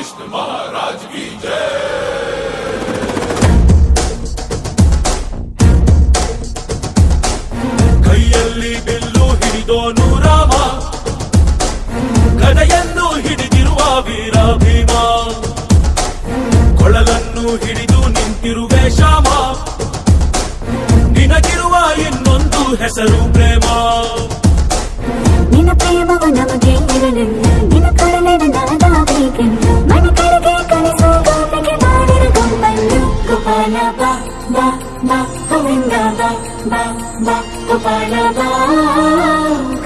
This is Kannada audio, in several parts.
कृष्ण महाराज की जय। ಕೈಯಲ್ಲಿ ಬಿಲ್ಲು ಹಿಡಿದೋನು ರಾಮ, ಗದೆಯನ್ನು ಹಿಡಿದಿರುವ ವೀರ ಭೀಮ, ಕೊಳಲನ್ನು ಹಿಡಿದು ನಿಂತಿರುವೆ ಶ್ಯಾಮ, ನಿನಗಿರುವ ಇನ್ನೊಂದು ಹೆಸರು ಪ್ರೇಮ. ನಿನ್ನ ಪ್ರೇಮವ ನಮಗೆ ಇರಲಿಲ್ಲ, ನಿನ್ನ ಕೊಡಲೆರನಾಗಬೇಕೆಂದು ಮನ ಕಡೆಗೆ ಕಳಿಸೋ ಗೋಪಿಗೆ ಮಾಡಿರ ಗೊಂಬನ್ನು. ಗೋಪಾಲ ಬಾ ಬಾ ಬಾ ಗೋವಿಂದ ಬಾ ಬಾ ಬಾ ಗೋಪಾಲ ಬಾ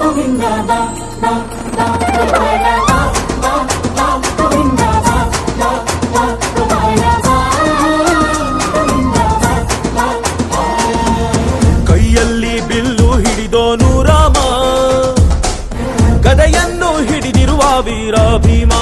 ಗೋವಿಂದ ಬಾ ಬಾ ಬಾ ಗೋಪಾಲ ಬಾ ಬಾ ಬಾ ಗೋವಿಂದ ಬಾ ಬಾ ಬಾ ಗೋಪಾಲ ಬಾ ಗೋವಿಂದ ಬಾ ಬಾ. ಕೈಯಲ್ಲಿ ಬಿಲ್ಲು ಹಿಡಿದೋನು ರಾಮ, ಗದೆಯನ್ನು ಹಿಡಿದಿರುವ ವೀರ ಭೀಮ.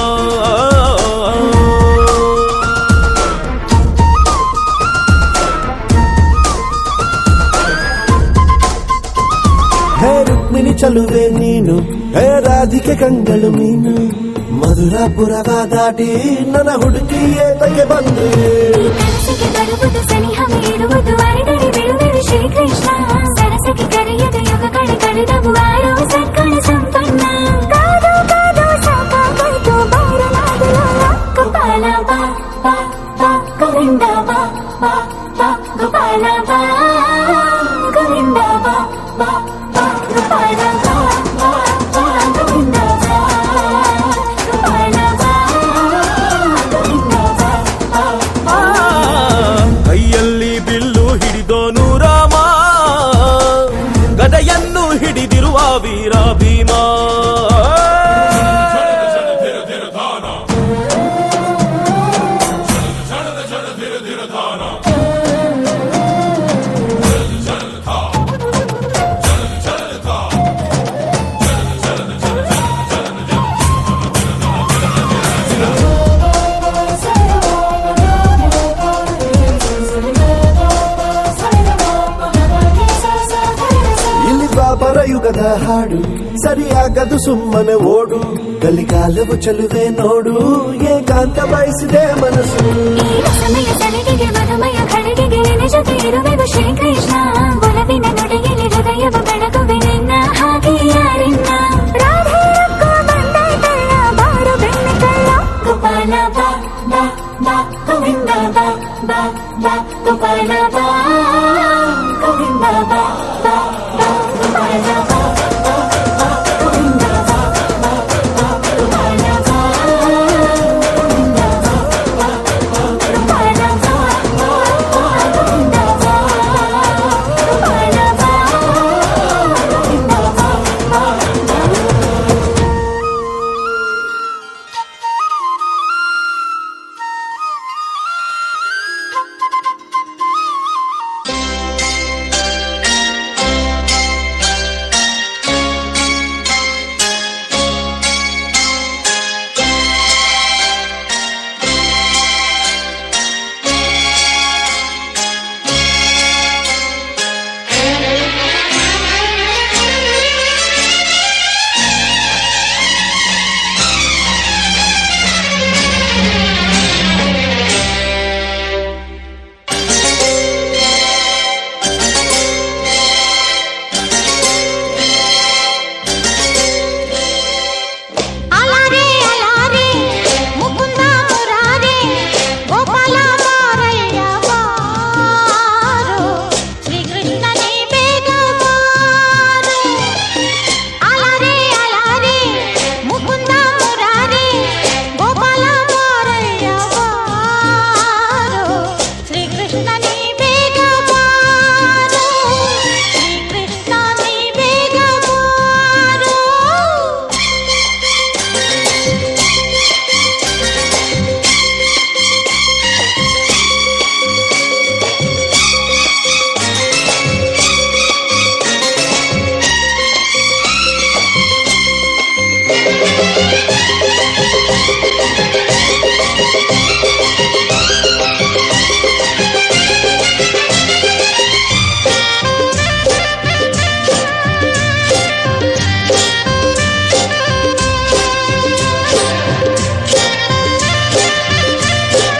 ಹೇ ರುಕ್ಮಿಣಿ ಚಲುವೆ ನೀನು, ಹೇ ರಾಧಿಕೆ ಕಂಗಳು ಮೀನು, ಮಧುರಾಪುರವ ದಾಟಿ ನನ್ನ ಹುಡುಕಿ ಏತಕ್ಕೆ ಬಂದು. ಕನಸಿಗೆ ಬರುವುದು ಸನಿಹ ಮೀರುವುದು ಅರಿದರೆ ಬಿಡುವೆನು ಶ್ರೀಕೃಷ್ಣ. ಸರಸಕ್ಕೆ ಕರೆಯದ ಯುಗಗಳ ಕಳೆದವು ಆರೋ ಸಕ್ಕಳ ಸಂಪನ್ನ. ಕಾದು ಕಾದು ಸಾಕಾಗೋಯ್ತು ಬಾರಲಾಗಲ. ಗೋಪಾಲ ಬಾ ಬಾ ಬಾ ಗೋವಿಂದ ಬಾ ಬಾ ಬಾ ಗೋಪಾಲ ಬಾ ಗೋವಿಂದ ಬಾ ಬಾ ಬಾ ಗೋಪಾಲ ಬಾ ಬಾ ಬಾ ಗೋವಿಂದ ಬಾ ಗೋಪಾಲ ಬಾ ಗೋವಿಂದ ಬಾ ಬಾ ಬಾ. ಕೈಯಲ್ಲಿ ಬಿಲ್ಲು ಹಿಡಿದೋನು ರಾಮ, ಗದೆಯನ್ನು ಹಿಡಿದಿರುವ ವೀರ ಭೀಮ. ಇಲ್ಲಿ ದ್ವಾಪರ ಯುಗದ ಹಾಡು ಸರಿಯಾಗದು ಸುಮ್ಮನೆ ಓಡು. ಕಲಿಕಾಲವು ಚಲುವೆ ನೋಡು, ಏಕಾಂತ ಬಯಸಿದೆ ಮನಸ್ಸು. ಈ ರಸಮಯ ಸಲಿಗೆಗೆ ಮಧುಮಯ ಖಳಿಗೆಗೆ ನಿನ್ನ ಜೊತೆ ಇರುವೆವು ಶ್ರೀಕೃಷ್ಣ. ಒಲವಿನ ನುಡಿಯಲ್ಲಿ ಹೃದಯವ ಬೆಳಗುವೆ ನಿನ್ನ ಹಾಗೆ ಯಾರಿನ್ನ. ರಾಧೆ ರೊಕ್ಕ ಬಂದಾಯ್ತಲ್ಲ ಬಾರು ಬೆಣ್ಣೆ ಕಳ್ಳ. ಗೋಪಾಲ ಬಾ ಬಾ ಬಾ ಗೋವಿಂದ ಬಾ ಬಾ ಬಾ ಗೋಪಾಲ ಬಾ